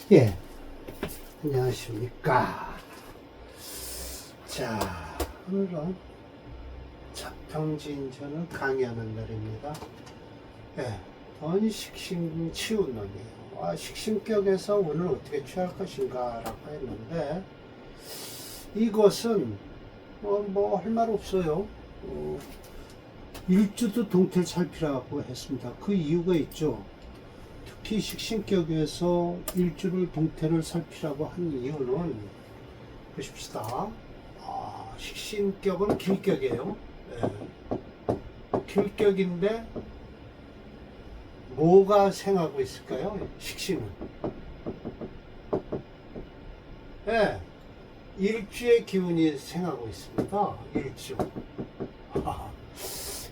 예, 안녕하십니까. 자, 오늘은 자평진전을 강의하는 날입니다. 예, 넌 식신 치운 놈이에요. 식신격에서 오늘 어떻게 취할 것인가 라고 했는데, 이것은 뭐 할 말 없어요. 일주도 동태를 살피라고 했습니다. 그 이유가 있죠. 특히 식신격에서 일주를 동태를 살피라고 한 이유는, 보십시다. 식신격은 길격이에요. 네. 길격인데 뭐가 생하고 있을까요? 식신은. 네. 일주의 기운이 생하고 있습니다. 일주.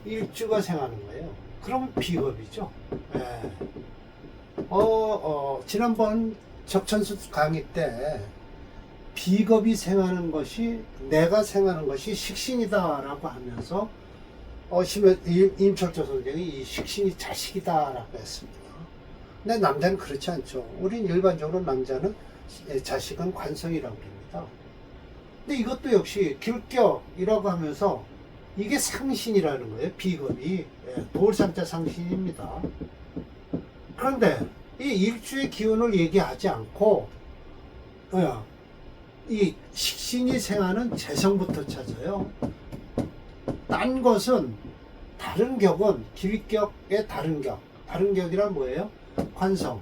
일주가 생하는 거예요. 그럼 비겁이죠. 네. 지난번 적천수 강의 때 비겁이 생하는 것이, 내가 생하는 것이 식신이다라고 하면서 임철조 선생이 이 식신이 자식이다라고 했습니다. 근데 남자는 그렇지 않죠. 우린 일반적으로 남자는 자식은 관성이라고 합니다. 근데 이것도 역시 길격이라고 하면서 이게 상신이라는 거예요. 비겁이. 돌상자 상신입니다. 그런데 이 일주의 기운을 얘기하지 않고 이 식신이 생하는 재성부터 찾아요. 딴 것은, 다른 격은 길격의 다른 격. 다른 격이란 뭐예요? 관성,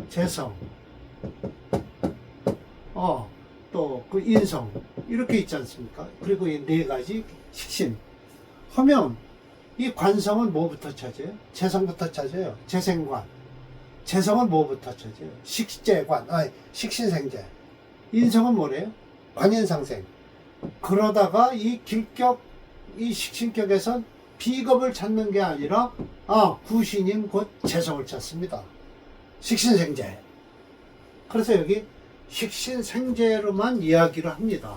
재성, 또 그 인성, 이렇게 있지 않습니까? 그리고 이 네 가지 식신 하면, 이 관성은 뭐부터 찾아요? 재성부터 찾아요. 재생관. 재성은 뭐부터 찾아요? 식재관, 식신생재. 인성은 뭐래요? 관인상생. 그러다가 이 길격, 이 식신격에선 비겁을 찾는 게 아니라 구신인 곧 재성을 찾습니다. 식신생재. 그래서 여기 식신생재로만 이야기를 합니다.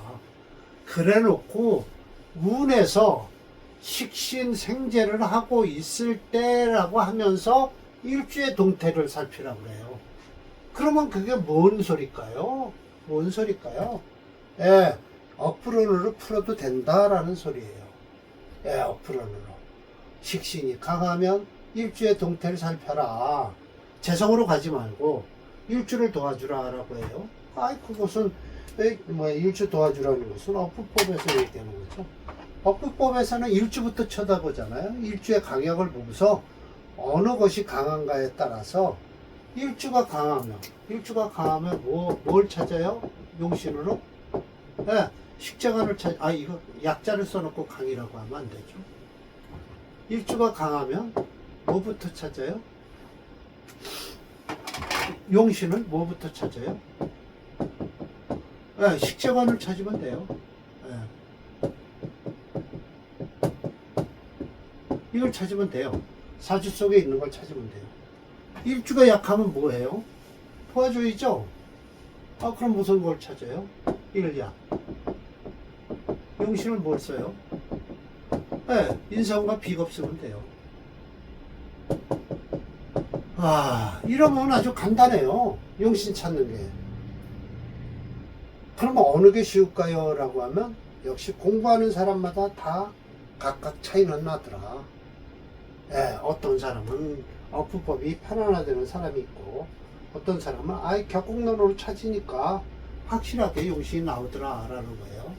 그래 놓고 운에서 식신생재를 하고 있을 때라고 하면서 일주의 동태를 살피라고 그래요. 그러면 그게 뭔 소리일까요? 뭔 소리일까요? 어프론으로 풀어도 된다라는 소리예요. 어프론으로. 식신이 강하면 일주의 동태를 살펴라. 재성으로 가지 말고 일주를 도와주라라고 해요. 그것은 일주 도와주라는 것은 어프법에서 얘기하는 거죠. 어프법에서는 일주부터 쳐다보잖아요. 일주의 강약을 보고서 어느 것이 강한가에 따라서 일주가 강하면 뭘 찾아요? 용신으로? 식재관을 이거 약자를 써놓고 강이라고 하면 안 되죠. 일주가 강하면 뭐부터 찾아요? 용신을 뭐부터 찾아요? 식재관을 찾으면 돼요. 이걸 찾으면 돼요. 사주 속에 있는 걸 찾으면 돼요. 일주가 약하면 뭐해요? 도와줘야죠. 그럼 무슨 걸 찾아요? 일약. 용신을 뭘 써요? 인성과 비겁 쓰면 돼요. 이러면 아주 간단해요. 용신 찾는 게. 그러면 어느 게 쉬울까요? 라고 하면 역시 공부하는 사람마다 다 각각 차이는 나더라. 어떤 사람은 어프법이 편안하다는 사람이 있고, 어떤 사람은 격국론으로 찾으니까 확실하게 용신이 나오더라 라는 거예요.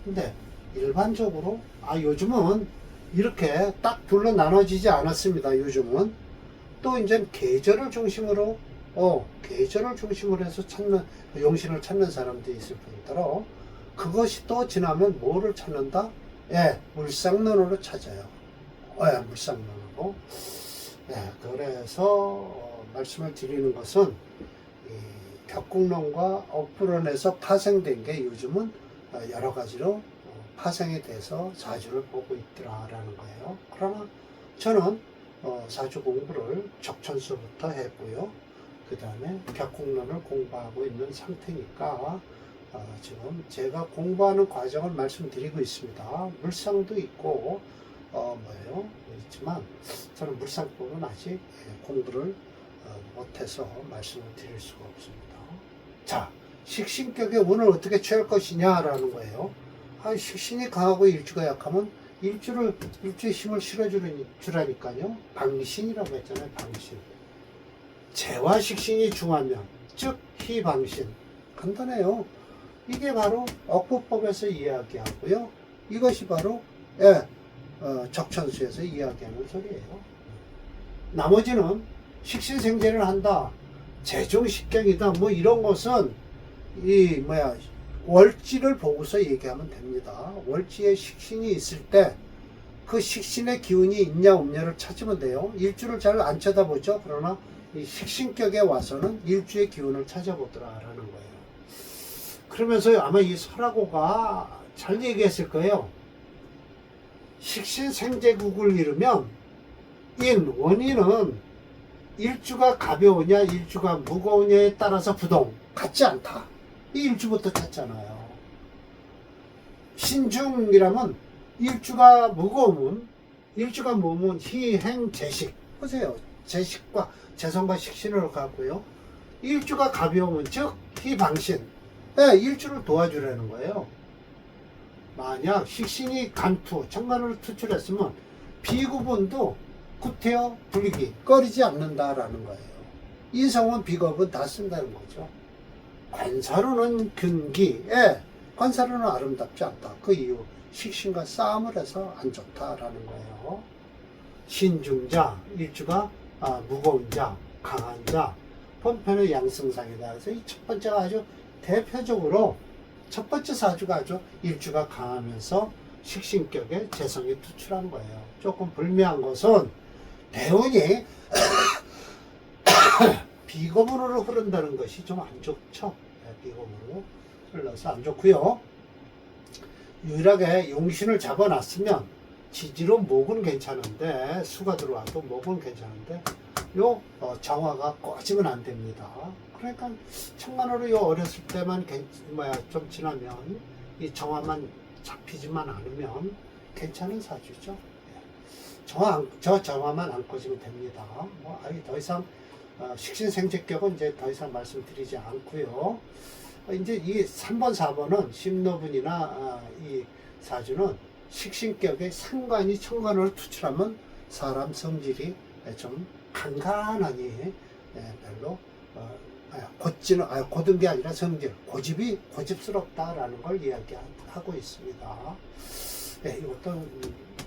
근데 일반적으로 요즘은 이렇게 딱 둘로 나눠지지 않았습니다. 요즘은 또 이제 계절을 중심으로 해서 용신을 찾는 사람도 있을 뿐더러, 그것이 또 지나면 뭐를 찾는다? 물상론으로 찾아요. 물상론으로. 그래서 말씀을 드리는 것은, 이 격국론과 어프론에서 파생된 게 요즘은 여러 가지로 파생이 돼서 사주를 보고 있더라라는 거예요. 그러나 저는 사주 공부를 적천수부터 했고요. 그 다음에 격국론을 공부하고 있는 상태니까 지금 제가 공부하는 과정을 말씀드리고 있습니다. 물상도 있고 있지만 저는 물상법은 아직 공부를 못해서 말씀을 드릴 수가 없습니다. 자, 식신격의 운을 어떻게 취할 것이냐라는 거예요. 식신이 강하고 일주가 약하면 일주에 힘을 실어주라니까요. 방신이라고 했잖아요. 방신. 재와 식신이 중하면, 즉 희방신. 간단해요. 이게 바로 억부법에서 이야기하고요. 이것이 바로 적천수에서 이야기하는 소리예요. 나머지는 식신생재를 한다, 재종식경이다, 뭐 이런 것은 월지를 보고서 얘기하면 됩니다. 월지에 식신이 있을 때 그 식신의 기운이 있냐 없냐를 찾으면 돼요. 일주를 잘 안 쳐다보죠. 그러나 이 식신격에 와서는 일주의 기운을 찾아보더라라는 거예요. 그러면서 아마 이 설하고가 잘 얘기했을 거예요. 식신생재국을 이루면 원인은 일주가 가벼우냐 일주가 무거우냐에 따라서 부동 같지 않다. 이 일주부터 찾잖아요. 신중이라면 일주가 무거우면 희행재식 보세요. 재식과 재성과 식신을 갖고요. 일주가 가벼우면 즉 희방신, 일주를 도와주라는 거예요. 만약 식신이 간투, 천간으로 투출했으면 비구분도 구태여 불기 꺼리지 않는다라는 거예요. 인성은 비겁은 다 쓴다는 거죠. 관사로는 균기, 관사로는 아름답지 않다. 그 이유 식신과 싸움을 해서 안 좋다라는 거예요. 신중자, 일주가 무거운 자, 강한 자, 본편의 양승상이다. 그래서 이 첫 번째가 아주 대표적으로 첫 번째 사주가 아주 일주가 강하면서 식신격에 재성이 투출한 거예요. 조금 불미한 것은 대운이 비고문으로 흐른다는 것이 좀 안 좋죠. 비고문으로 흘러서 안 좋고요. 유일하게 용신을 잡아놨으면 지지로 목은 괜찮은데, 수가 들어와도 목은 괜찮은데 정화가 꺼지면 안 됩니다. 그러니까 천간으로 어렸을 때만 좀 지나면 이 정화만 잡히지만 않으면 괜찮은 사주죠. 저 정화만 안 꺼지면 됩니다. 더 이상 식신생재격은 이제 더 이상 말씀드리지 않고요. 이제 이 3번, 4번은 심노분이나 이 사주는 식신격에 상관이 천간으로 투출하면 사람 성질이 좀 간간하니 별로 고든 게 아니라 성질, 고집스럽다라는 걸 이야기하고 있습니다. 이것도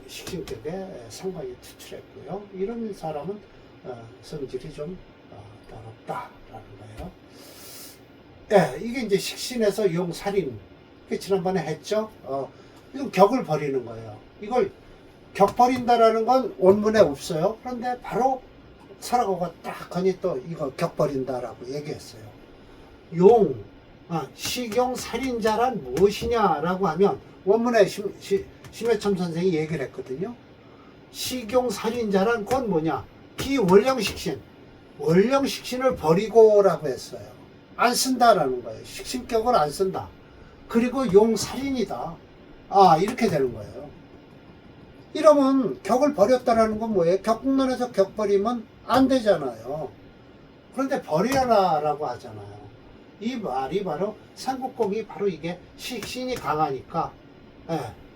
식신격에 상관이 투출했고요. 이런 사람은 성질이 좀 더럽다라는 거예요. 이게 이제 식신에서 용살인, 지난번에 했죠. 이건 격을 버리는 거예요. 이걸 격 버린다라는 건 원문에 없어요. 그런데 바로 설하고가 딱 하니 또 이거 격 버린다라고 얘기했어요. 식용 살인자란 무엇이냐라고 하면 원문에 심해첨 선생이 얘기를 했거든요. 식용 살인자란 건 뭐냐? 비원령식신, 원령식신을 버리고라고 했어요. 안 쓴다라는 거예요. 식신격을 안 쓴다. 그리고 용살인이다. 이렇게 되는 거예요. 이러면 격을 버렸다라는 건 뭐예요? 격국론에서 격 버리면 안 되잖아요. 그런데 버려라라고 하잖아요. 이 말이 바로 삼국공이 바로 이게 식신이 강하니까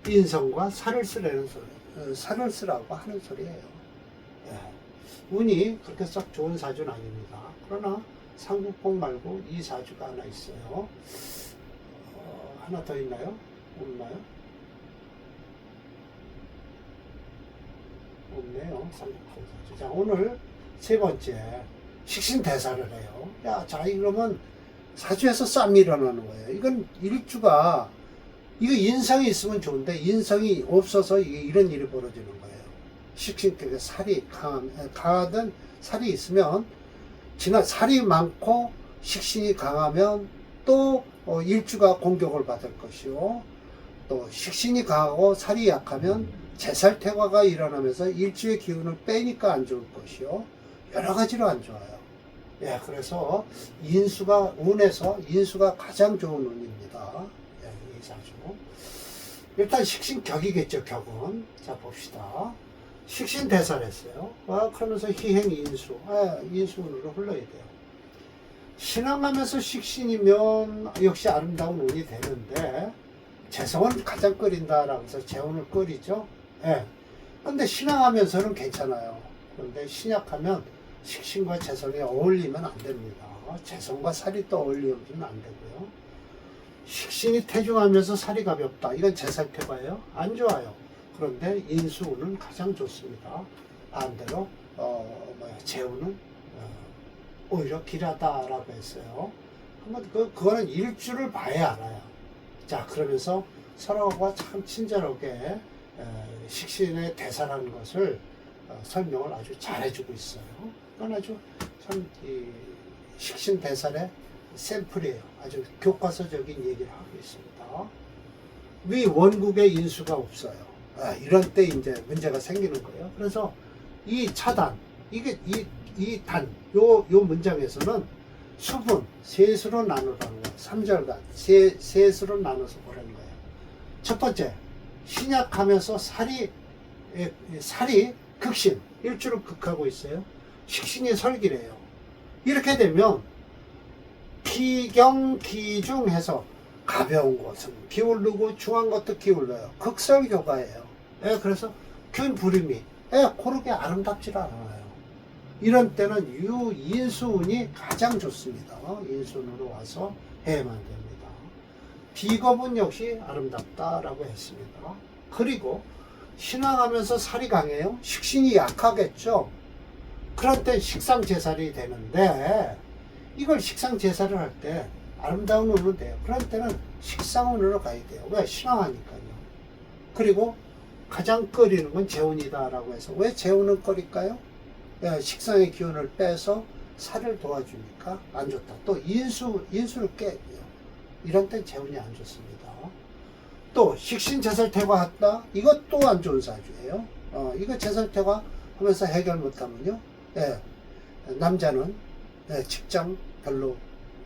인성과 살을 쓰라고 하는 소리예요. 운이 그렇게 썩 좋은 사주는 아닙니다. 그러나 삼국공 말고 이 사주가 하나 있어요. 하나 더 있나요? 없나요? 없네요. 삼국공 사주. 자, 오늘 세 번째 식신대사를 해요. 자, 그러면 사주에서 싸움이 일어나는 거예요. 이건 일주가 이거 인성이 있으면 좋은데 인성이 없어서 이런 일이 벌어지는 거예요. 식신격에 살이 강하든 살이 있으면 살이 많고 식신이 강하면 또 일주가 공격을 받을 것이요. 또 식신이 강하고 살이 약하면 재살퇴화가 일어나면서 일주의 기운을 빼니까 안 좋을 것이요. 여러 가지로 안 좋아요. 그래서 운에서 인수가 가장 좋은 운입니다. 이 사주. 일단 식신격이겠죠, 격은. 자, 봅시다. 식신대사를 했어요. 그러면서 희행인수, 인수운으로 흘러야 돼요. 신앙하면서 식신이면 역시 아름다운 운이 되는데, 재성은 가장 끓인다라고 해서 재운을 끓이죠. 예. 근데 신앙하면서는 괜찮아요. 그런데 신약하면 식신과 재성이 어울리면 안 됩니다. 재성과 살이 또 어울리면 안 되고요. 식신이 태중하면서 살이 가볍다. 이건 재살태과예요. 안 좋아요. 그런데 인수운은 가장 좋습니다. 반대로 재운은 오히려 길하다라고 했어요. 한번 그거는 일주를 봐야 알아요. 자, 그러면서 서로가 참 친절하게 식신의 대사라는 것을 설명을 아주 잘해주고 있어요. 그건 아주 참 식신 대사의 샘플이에요. 아주 교과서적인 얘기를 하고 있습니다. 위 원국에 인수가 없어요. 이런 때 이제 문제가 생기는 거예요. 그래서 이 차단, 이 요 문장에서는 수분, 세수로 나누라는 거예요. 3절간, 세수로 나눠서 보라는 거예요. 첫 번째, 신약하면서 살이 극신, 일주를 극하고 있어요. 식신이 설기래요. 이렇게 되면 기경기중해서 가벼운 것은 기울르고 중한 것도 기울러요. 극설교가예요. 그래서 균불임이 고르게 아름답지 않아요. 이런 때는 인수운이 가장 좋습니다. 인수운으로 와서 해야만 됩니다. 비겁은 역시 아름답다라고 했습니다. 그리고 신앙하면서 살이 강해요. 식신이 약하겠죠. 그럴 때 식상제살이 되는데, 이걸 식상제살을 할 때 아름다운 운으로 돼요. 그럴 때는 식상운으로 가야 돼요. 왜? 신앙하니까요. 그리고 가장 끓이는 건 재운이다라고 해서, 왜 재운을 끓일까요? 식상의 기운을 빼서 살을 도와주니까 안 좋다. 또 인수를 깨요. 이런 땐 재운이 안 좋습니다. 또 식신제살태과했다. 이것도 안 좋은 사주예요. 이거 제살태과 하면서 해결 못하면요. 남자는 직장 별로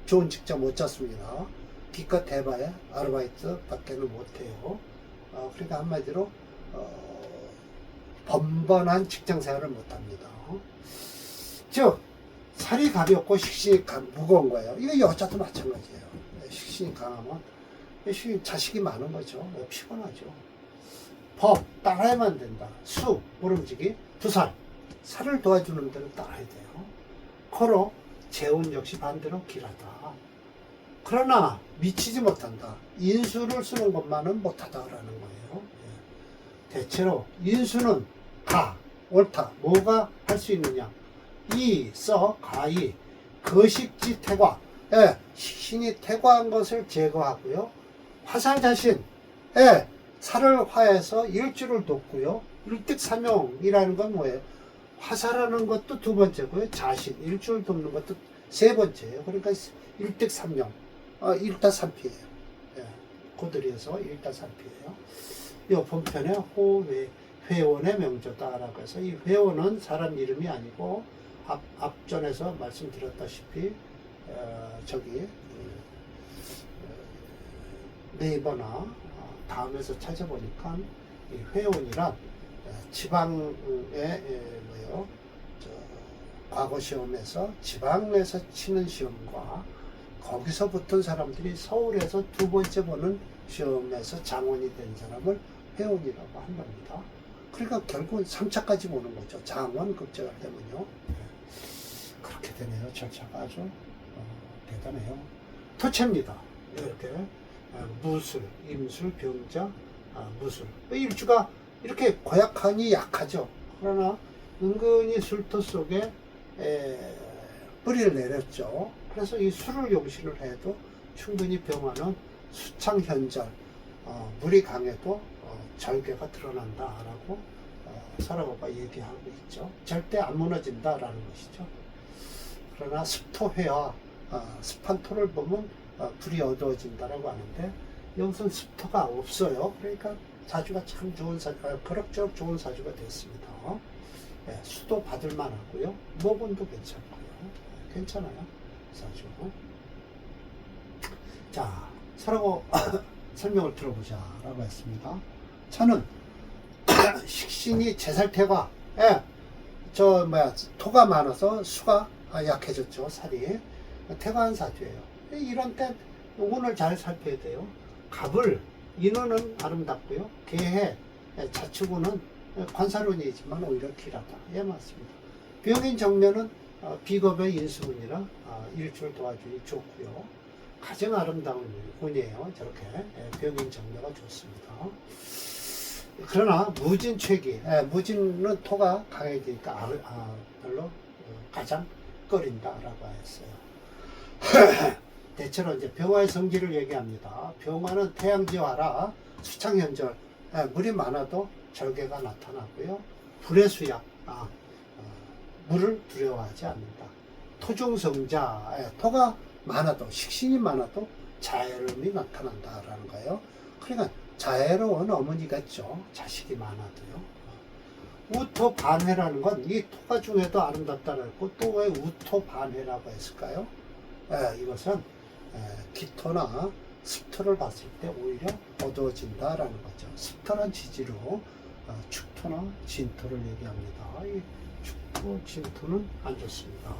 좋은 직장 못 잡습니다. 기껏 해봐야 아르바이트 밖에는 못해요. 그러니까 한마디로 번번한 직장 생활을 못합니다. 즉 살이 가볍고 식신이 무거운 거예요. 이거 여자도 마찬가지예요. 식신이 강하면 자식이 많은 거죠. 피곤하죠. 법 따라야만 된다. 수 모름지기 두살 살을 도와주는 데는 따라야 돼요. 코로 재운 역시 반대로 길하다. 그러나 미치지 못한다. 인수를 쓰는 것만은 못하다라는 거예요. 대체로 인수는 가, 옳다. 뭐가 할 수 있느냐? 가이, 거식지 태과. 식신이 태과한 것을 제거하고요. 화살 자신, 살을 화해서 일주를 돕고요. 일득삼용이라는 건 뭐예요? 화살하는 것도 두 번째고요. 자신, 일주를 돕는 것도 세 번째예요. 그러니까 일득삼용, 일타삼피예요. 고들이어서 일타삼피예요. 이 본편에 회원의 명조다라고 해서, 이 회원은 사람 이름이 아니고 앞전에서 말씀드렸다시피 네이버나 다음에서 찾아보니까 이 회원이란 지방의 과거 시험에서 지방에서 치는 시험과 거기서 붙은 사람들이 서울에서 두 번째 보는 시험에서 장원이 된 사람을 회원이라고 한답니다. 그러니까 결국은 3차까지 보는 거죠. 장원 급제가 되면요. 그렇게 되네요. 절차가 아주 대단해요. 토체입니다. 이렇게 무술, 임술, 병자, 무술. 일주가 이렇게 고약하니 약하죠. 그러나 은근히 술토 속에 뿌리를 내렸죠. 그래서 이 술을 용신을 해도 충분히 병화는 수창현절, 물이 강해도 절개가 드러난다라고 사라고가 얘기하고 있죠. 절대 안 무너진다라는 것이죠. 그러나 습토회와 습한 토를 보면 불이 어두워진다라고 하는데, 여기서는 습토가 없어요. 그러니까 사주가 참 좋은 그럭저럭 좋은 사주가 됐습니다. 수도 받을 만하고요. 모근도 괜찮고요. 괜찮아요. 사주. 자, 서라고 설명을 들어보자라고 했습니다. 저는 식신이 제살태가, 예, 토가 많아서 수가 약해졌죠. 살이 태가한 사주예요. 이런 때 운을 잘 살펴야 돼요. 갑을, 인운은 아름답고요. 개해, 자축운은 관살운이지만 오히려 길하다. 예, 맞습니다. 병인 정면은 비겁의 인수운이라 일주를 도와주니 좋고요. 가장 아름다운 운이에요. 저렇게 병인 정묘가 좋습니다. 그러나 무진최기, 무진은 토가 강해지니까 별로 가장 꺼린다라고 했어요. 대체로 이제 병화의 성질을 얘기합니다. 병화는 태양지화라 수창현절, 물이 많아도 절개가 나타나고요. 불의 수약, 물을 두려워하지 않는다. 토중성자, 토가 많아도, 식신이 많아도 자애로움이 나타난다라는 거예요. 그러니까 자애로운 어머니가 있죠. 자식이 많아도요. 우토반해라는 건 이 토가 중에도 아름답다고 했고, 또 왜 우토반해라고 했을까요? 이것은 기토나 습토를 봤을 때 오히려 어두워진다라는 거죠. 습토란 지지로 축토나 진토를 얘기합니다. 이 축토, 진토는 안 좋습니다.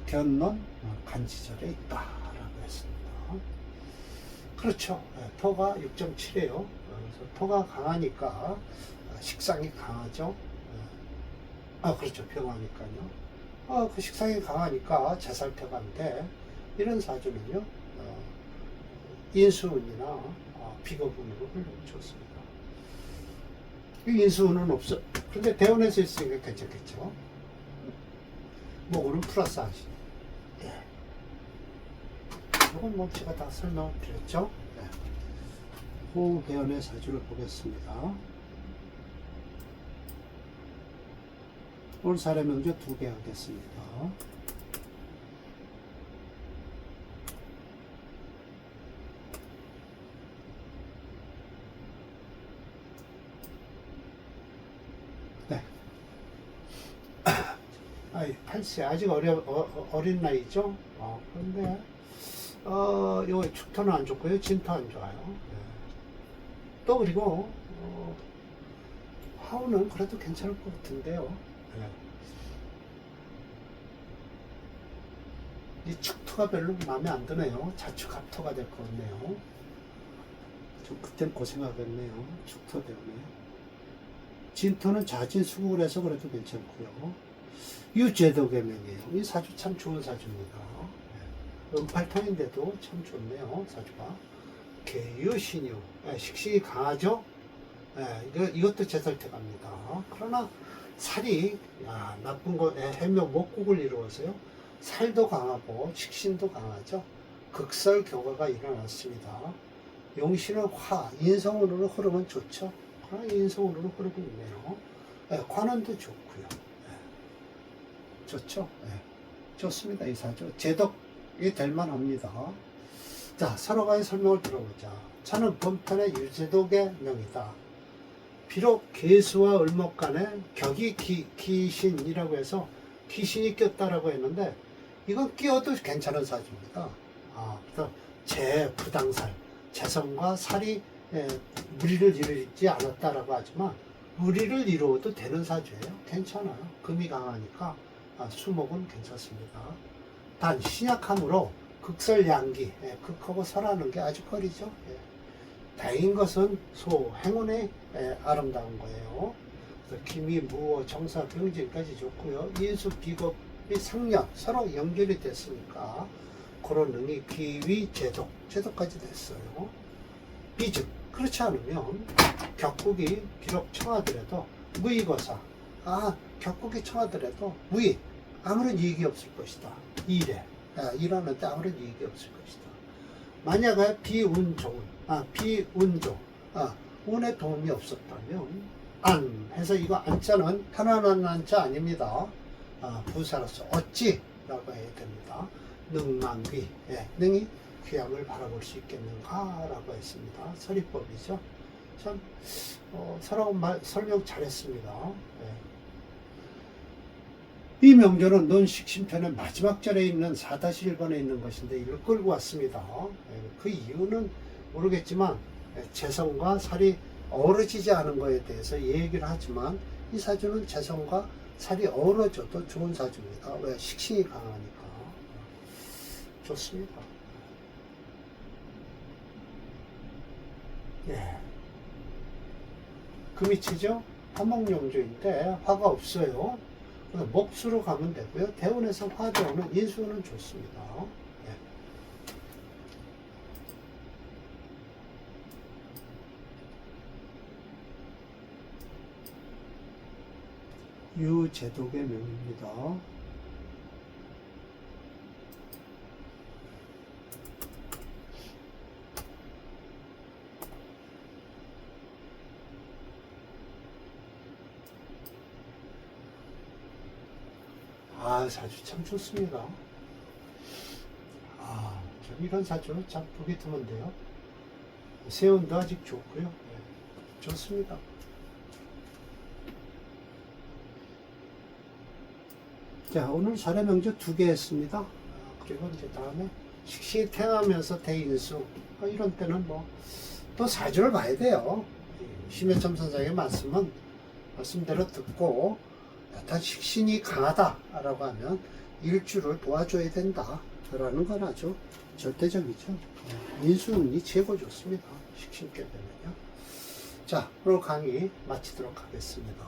견론 간지절에 있다라고 했습니다. 그렇죠. 토가 6.7이에요. 그래서 토가 강하니까 식상이 강하죠. 그렇죠. 병화니까요. 그 식상이 강하니까 제살태가인데, 이런 사주는요, 인수운이나 비겁운으로 흘러면 좋습니다. 인수운은 없어. 근데 대운에서 있으니까 괜찮겠죠. 목운은 플러스 하시. 이건 뭐 제가 다 설명을 드렸죠. 호배연의 사주를 보겠습니다. 오늘 사례명제 2개 하겠습니다. 네. 8세, 아직 어린 나이죠? 그런데, 요 축토는 안 좋고요. 진토 안 좋아요. 또 그리고, 화우는 그래도 괜찮을 것 같은데요. 이 축토가 별로 마음에 안 드네요. 자축합토가 될 것 같네요. 좀 그땐 고생하겠네요. 축토 때문에. 진토는 자진수국을 해서 그래도 괜찮고요. 유제도개명이에요. 이 사주 참 좋은 사주입니다. 은팔통인데도 참 좋네요. 사주가. 개유신유, 식신이 강하죠. 이것도 제살태갑니다. 그러나 살이 나쁜 거, 해묘 목국을 이루어서요. 살도 강하고 식신도 강하죠. 극설교과가 일어났습니다. 용신은 화, 인성운으로 흐르면 좋죠. 그러나 인성운으로 흐르고 있네요. 관원도 좋고요. 좋죠. 좋습니다. 이 사주 제덕이 될 만합니다. 자, 서로가의 설명을 들어보자. 저는 본편의 유제독의 명이다. 비록 개수와 을목 간에 격이 기신이라고 해서 기신이 꼈다라고 했는데, 이건 끼어도 괜찮은 사주입니다. 그래서 부당살, 재성과 살이 무리를 이루지 않았다라고 하지만 무리를 이루어도 되는 사주예요. 괜찮아요. 금이 강하니까 수목은 괜찮습니다. 단 신약함으로 극설양기, 극하고 설하는 게 아주 거리죠. 다행인 것은 행운의 아름다운 거예요. 그래서 기미, 무어, 정사, 병진까지 좋고요. 인수, 비겁, 상력 서로 연결이 됐으니까 그런 능이 기위, 제독까지 됐어요. 비즉 그렇지 않으면 격국이 비록 청하더라도 무이거사, 격국이 청하더라도 무이, 아무런 이익이 없을 것이다. 일하는데 아무런 이익이 없을 것이다. 만약에 비운조, 운에 도움이 없었다면 안 해서, 이거 안자는 편안한 안자 아닙니다. 부사로서 어찌라고 해야 됩니다. 능망귀, 능히 귀함을 바라볼 수 있겠는가라고 했습니다. 서리법이죠. 참 서로 설명 잘했습니다. 이 명절은 논식신편의 마지막 절에 있는 4-1번에 있는 것인데 이걸 끌고 왔습니다. 그 이유는 모르겠지만 재성과 살이 어우러지지 않은 거에 대해서 얘기를 하지만 이 사주는 재성과 살이 어우러져도 좋은 사주입니다. 왜? 식신이 강하니까. 좋습니다. 예. 금이치죠? 화목용조인데 화가 없어요. 그래서 목수로 가면 되고요. 대운에서 화 들어오는 인수는 좋습니다. 예. 유제독의 명입니다. 아, 사주 참 좋습니다. 아, 참 이런 사주 참 보기 드문데요. 세운도 아직 좋고요. 네, 좋습니다. 자, 오늘 설의 명조 2개 했습니다. 그리고 이제 다음에 식신이 태어나면서 대인수. 이런 때는 뭐, 또 사주를 봐야 돼요. 심해점 선생의 말씀대로 듣고, 다 식신이 강하다라고 하면 일주를 도와줘야 된다라는 건 아주 절대적이죠. 인수운이 최고 좋습니다. 식신 깨면요. 자, 오늘 강의 마치도록 하겠습니다.